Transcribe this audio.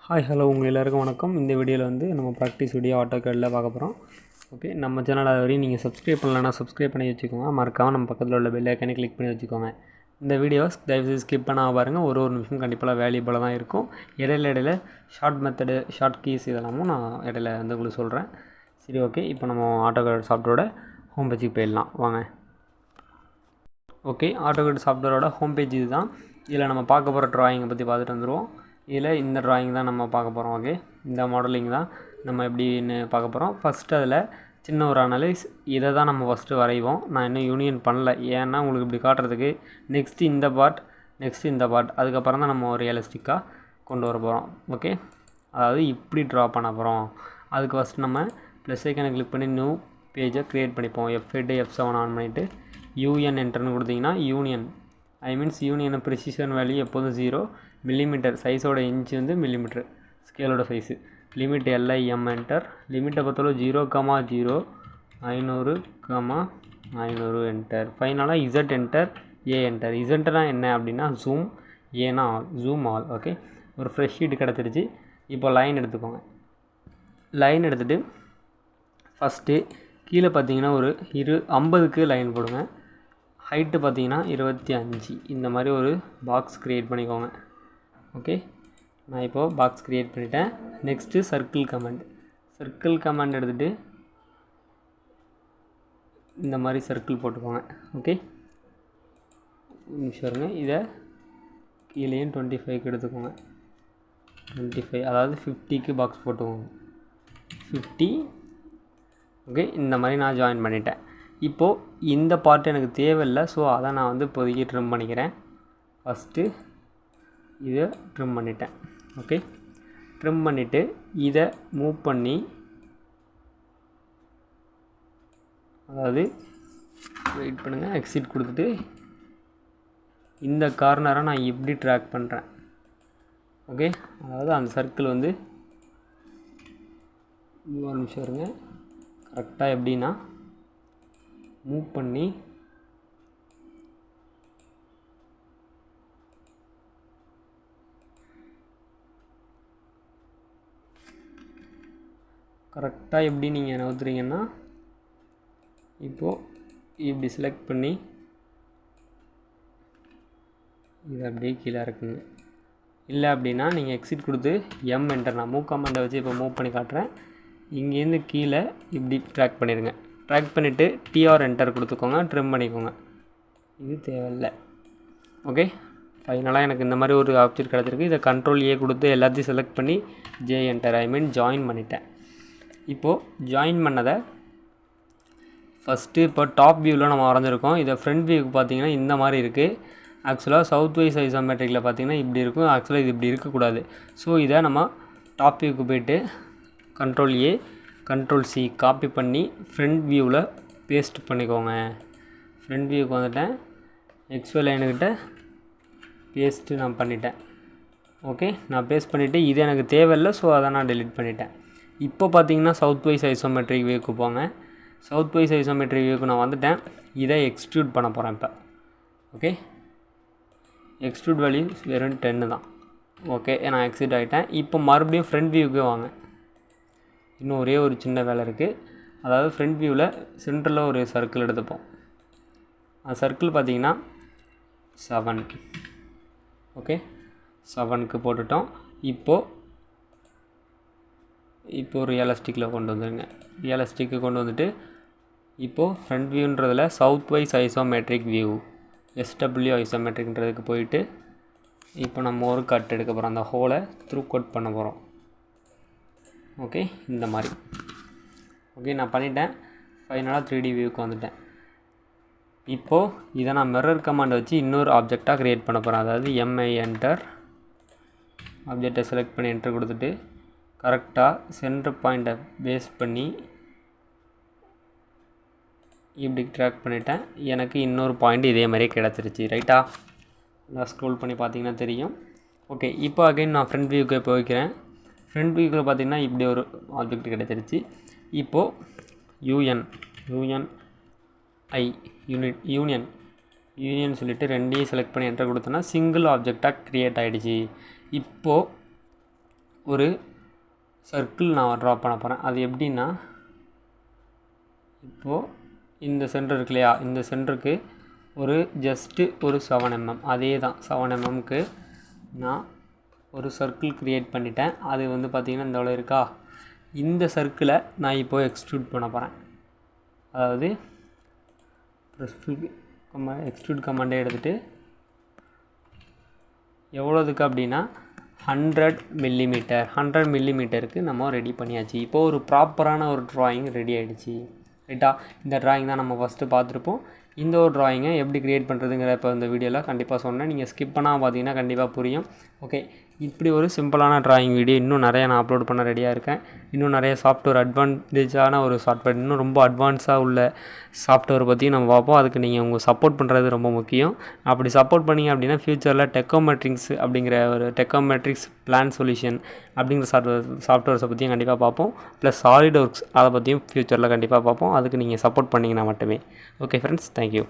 Hi hello உங்கள் எல்லாருக்கும் வணக்கம். இந்த வீடியோவில் வந்து நம்ம ப்ராக்டிஸ் வீடியோ ஆட்டோகேடில் பார்க்க போகிறோம். ஓகே, நம்ம சேனல் அது வரையும் நீங்கள் சப்ஸ்கிரைப் பண்ணலன்னா சப்ஸ்கிரைப் பண்ணி வச்சுக்கோங்க. மறக்காமல் நம்ம பக்கத்தில் உள்ள பெல் ஐக்கானை கிளிக் பண்ணி வச்சுக்கோங்க. இந்த வீடியோஸ் தயவுசெய்து ஸ்கிப் பண்ணாமல் பாருங்கள். ஒரு நிமிஷம் கண்டிப்பாக வேல்யூபிளாக தான் இருக்கும். இடையில ஷார்ட் மெத்தடு, ஷார்ட் கீஸ் இதெல்லாமும் நான் இடையில வந்து உங்களுக்கு சொல்கிறேன். சரி, ஓகே. இப்போ நம்ம ஆட்டோகேட் சாஃப்ட்வேரோட ஹோம் பேஜுக்கு போயிடலாம் வாங்க. ஓகே, ஆட்டோகேட் சாஃப்ட்வேரோட ஹோம் பேஜ் இது தான். இதில் நம்ம பார்க்க போகிற ட்ராயிங்கை பற்றி பார்த்துட்டு வந்துடுவோம். இதில் இந்த ட்ராயிங் தான் நம்ம பார்க்க போகிறோம். ஓகே, இந்த மாடலிங் தான் நம்ம எப்படின்னு பார்க்க போகிறோம். ஃபஸ்ட்டு அதில் சின்ன ஒரு அனலைஸ், இதை தான் நம்ம ஃபஸ்ட்டு வரைவோம். நான் இன்னும் யூனியன் பண்ணல, ஏன்னா உங்களுக்கு இப்படி காட்டுறதுக்கு நெக்ஸ்ட்டு இந்த பார்ட், நெக்ஸ்ட்டு இந்த பார்ட், அதுக்கப்புறம் தான் நம்ம ரியலிஸ்டிக்காக கொண்டு வர போகிறோம். ஓகே, அதாவது இப்படி ட்ரா பண்ண போகிறோம். அதுக்கு ஃபஸ்ட்டு நம்ம ப்ளஸ் ஐக்கானை கிளிக் பண்ணி நியூ பேஜை க்ரியேட் பண்ணிப்போம். F8 F7 ஆன் பண்ணிவிட்டு யூஎன் என்டர்னு கொடுத்தீங்கன்னா யூனியன் யூனியனை ப்ரிசிஷன் வேல்யூ எப்போதும் 0 மில்லிமீட்டர், சைஸோட இன்ச்சு வந்து மில்லிமீட்டர், ஸ்கேலோட சைஸு, லிமிட் LIM என்டர், லிமிட்டை பொறுத்தவரை 0,0 500, 500 என்டர். ஃபைனலாக Z என்டர், A என்டர். இசன்ட்னா என்ன அப்படின்னா ஜூம், ஏன்னா ஆல், ஜூம் ஆல். ஓகே, ஒரு ஃப்ரெஷ் ஷீட் கிடச்சிருச்சு. இப்போ லைன் எடுத்துக்கோங்க. லைன் எடுத்துகிட்டு ஃபஸ்ட்டு கீழே பார்த்தீங்கன்னா ஒரு 50க்கு லைன் போடுங்க. ஹைட்டு பார்த்தீங்கன்னா 25. இந்த மாதிரி ஒரு பாக்ஸ் க்ரியேட் பண்ணிக்கோங்க. ஓகே, நான் இப்போது பாக்ஸ் க்ரியேட் பண்ணிட்டேன். நெக்ஸ்ட்டு சர்க்கிள் கமாண்ட் எடுத்துகிட்டு இந்த மாதிரி சர்க்கிள் போட்டுக்கோங்க. ஓகே, நிமிஷம் இருங்க. இதை கீழேயும் 25க்கு எடுத்துக்கோங்க. 25, அதாவது 50க்கு பாக்ஸ் போட்டுக்கோங்க. 50. ஓகே, இந்த மாதிரி நான் ஜாயின் பண்ணிட்டேன். இப்போது இந்த பார்ட் எனக்கு தேவையில்லை, ஸோ அதை நான் வந்து இப்போதைக்கு ட்ரிம் பண்ணிக்கிறேன். ஃபஸ்ட்டு இதை ட்ரிம் பண்ணிட்டேன். ஓகே, ட்ரிம் பண்ணிவிட்டு இதை மூவ் பண்ணி, அதாவது வெயிட் பண்ணுங்கள், எக்ஸிட் கொடுத்துட்டு இந்த கார்னரை நான் இப்படி ட்ராக் பண்ணுறேன். ஓகே, அதாவது அந்த சர்க்கிள் வந்து ஒரு நிமிஷம் இருங்க. கரெக்டாக எப்படின்னா மூவ் பண்ணி கரெக்டாக எப்படி நீங்கள் நவுத்துறீங்கன்னா, இப்போது இப்படி செலக்ட் பண்ணி இது அப்படியே கீழே இருக்குங்க. இல்லை அப்படின்னா நீங்கள் எக்ஸிட் கொடுத்து M என்டர், நான் மூவ் கமாண்டை வச்சு இப்போ மூவ் பண்ணி காட்டுறேன். இங்கேருந்து கீழே இப்படி ட்ராக் பண்ணிடுங்க. ட்ராக் பண்ணிவிட்டு TR என்டர் கொடுத்துக்கோங்க, ட்ரிம் பண்ணிக்கோங்க. இது தேவையில்லை. ஓகே, ஃபைனலாக எனக்கு இந்த மாதிரி ஒரு ஆப்ஜெக்ட் கிடச்சிருக்கு. இதை Ctrl A கொடுத்து எல்லாத்தையும் செலக்ட் பண்ணி J என்டர், ஜாயின் பண்ணிட்டேன். இப்போது ஜாயின் பண்ணதை ஃபஸ்ட்டு இப்போ டாப் வியூவில் நம்ம வரைஞ்சிருக்கோம். இதை ஃப்ரண்ட் வியூக்கு பார்த்தீங்கன்னா இந்த மாதிரி இருக்குது. ஆக்சுவலாக சவுத் வைஸ் ஐசோமெட்ரிக்கில் பார்த்தீங்கன்னா இப்படி இருக்கும். ஆக்சுவலாக இது இப்படி இருக்கக்கூடாது. ஸோ இதை நம்ம டாப் வியூக்கு போய்ட்டு Ctrl A Ctrl C copy பண்ணி ஃப்ரண்ட் வியூவில் பேஸ்ட் பண்ணிக்கோங்க. ஃப்ரண்ட் வியூக்கு வந்துட்டேன். XY லைனுக்கிட்ட பேஸ்ட்டு நான் பண்ணிட்டேன். ஓகே, நான் பேஸ்ட் பண்ணிவிட்டு இது எனக்கு தேவையில்லை, ஸோ அதை நான் டெலிட் பண்ணிட்டேன். இப்போ பார்த்தீங்கன்னா சவுத் வைஸ் ஐசோமெட்ரிக் வியூக்கு போங்க. சவுத் வைஸ் ஐசோமெட்ரிக் வியூக்கு நான் வந்துட்டேன். இதை எக்ஸ்ட்ரூட் பண்ண போகிறேன் இப்போ. ஓகே, எக்ஸ்ட்ரூட் வேல்யூ வெறும் 10 தான். ஓகே, நான் எக்ஸிட் ஆகிட்டேன். இப்போ மறுபடியும் ஃப்ரண்ட் வியூக்கு வாங்க. இன்னும் ஒரே ஒரு சின்ன வேலை இருக்குது. அதாவது ஃப்ரண்ட் வியூவில் சென்டரில் ஒரு சர்க்கிள் எடுத்துப்போம். அந்த சர்க்கிள் பார்த்தீங்கன்னா 7. ஓகே, 7க்கு போட்டுட்டோம். இப்போது ரியலிஸ்டிக்கில் கொண்டு வந்துடுங்க. ரியலிஸ்டிக்கு கொண்டு வந்துட்டு இப்போது ஃப்ரண்ட் வியூன்றதில் south west isometric view, SW ஐசோமெட்ரிக்ன்றதுக்கு போயிட்டு இப்போ நம்ம ஒரு கட் எடுக்க போகிறோம். அந்த ஹோலை த்ரூ கட் பண்ண போகிறோம். ஓகே, இந்த மாதிரி. ஓகே, நான் பண்ணிட்டேன். ஃபைனலாக 3D வியூக்கு வந்துட்டேன். இப்போது இதை நான் மிரர் கமாண்டை வச்சு இன்னொரு ஆப்ஜெக்டாக க்ரியேட் பண்ண போகிறேன். அதாவது MI என்டர், ஆப்ஜெக்டை செலக்ட் பண்ணி என்டர் கொடுத்துட்டு கரெக்டாக சென்டர் பாயிண்ட்டை பேஸ் பண்ணி இப்படி ட்ராக் பண்ணிட்டேன். எனக்கு இன்னொரு பாயிண்ட் இதே மாதிரியே கிடச்சிருச்சு. ரைட்டா, நான் ஸ்க்ரோல் பண்ணி பார்த்தீங்கன்னா தெரியும். ஓகே, இப்போ அகைன் நான் ஃப்ரண்ட் வியூக்கு இப்போ வைக்கிறேன். ஃப்ரண்ட் வியூக்கில் பார்த்தீங்கன்னா இப்படி ஒரு ஆப்ஜெக்ட் கிடச்சிருச்சு. இப்போது யூனியன் சொல்லிவிட்டு ரெண்டையும் செலக்ட் பண்ணி என்டர் கொடுத்தோன்னா சிங்கிள் ஆப்ஜெக்டாக க்ரியேட் ஆகிடுச்சு. இப்போது ஒரு சர்க்கிள் நான் ட்ரா பண்ண போகிறேன். அது எப்படின்னா, இப்போது இந்த சென்டர் இருக்கு இல்லையா, இந்த சென்டருக்கு ஒரு ஜஸ்ட்டு ஒரு 7 mm, அதே தான் 7 mmக்கு நான் ஒரு சர்க்கிள் க்ரியேட் பண்ணிட்டேன். அது வந்து பார்த்திங்கன்னா இந்த அளவு இருக்கா. இந்த சர்க்கிளை நான் இப்போது எக்ஸ்ட்ரூட் பண்ண போகிறேன். அதாவது எக்ஸ்ட்ரூட் கமாண்டை எடுத்துகிட்டு எவ்வளோதுக்கு அப்படின்னா 100 மில்லிமீட்டருக்கு நம்ம ரெடி பண்ணியாச்சு. இப்போது ஒரு ப்ராப்பரான ஒரு ட்ராயிங் ரெடி ஆகிடுச்சு. ரைட்டா, இந்த ட்ராயிங் தான் நம்ம ஃபஸ்ட்டு பார்த்துருப்போம். இந்த ஒரு ட்ராயிங்கை எப்படி க்ரியேட் பண்ணுறதுங்கிற இப்போ இந்த வீடியோவில் கண்டிப்பாக சொன்னேன். நீங்கள் ஸ்கிப் பண்ணால் பார்த்தீங்கன்னா கண்டிப்பாக புரியும். ஓகே, இப்படி ஒரு சிம்பிளான ட்ராயிங் வீடியோ இன்னும் நிறையா நான் அப்லோட் பண்ண ரெடியாக இருக்கேன். இன்னும் நிறைய சாஃப்ட்வேர் அட்வான்டேஜான ஒரு சாஃப்ட்வேர், இன்னும் ரொம்ப அட்வான்ஸாக உள்ள சாஃப்ட்வேர் பற்றியும் நம்ம பார்ப்போம். அதுக்கு நீங்கள் உங்கள் சப்போர்ட் பண்ணுறது ரொம்ப முக்கியம். அப்படி சப்போர்ட் பண்ணிங்க அப்படின்னா ஃப்யூச்சரில் டெக்கோமெட்ரிக்ஸ் அப்படிங்கிற ஒரு டெக்கோமெட்ரிக்ஸ் பிளான் சொல்யூஷன் அப்படிங்கிற சாஃப்ட்வேர்ஸை பற்றியும் கண்டிப்பாக பார்ப்போம். ப்ளஸ் சாலிட் ஒர்க்ஸ் அதை பற்றியும் ஃப்யூச்சரில் கண்டிப்பாக பார்ப்போம். அதுக்கு நீங்கள் சப்போர்ட் பண்ணிங்கன்னா மட்டுமே. Okay friends, thank you.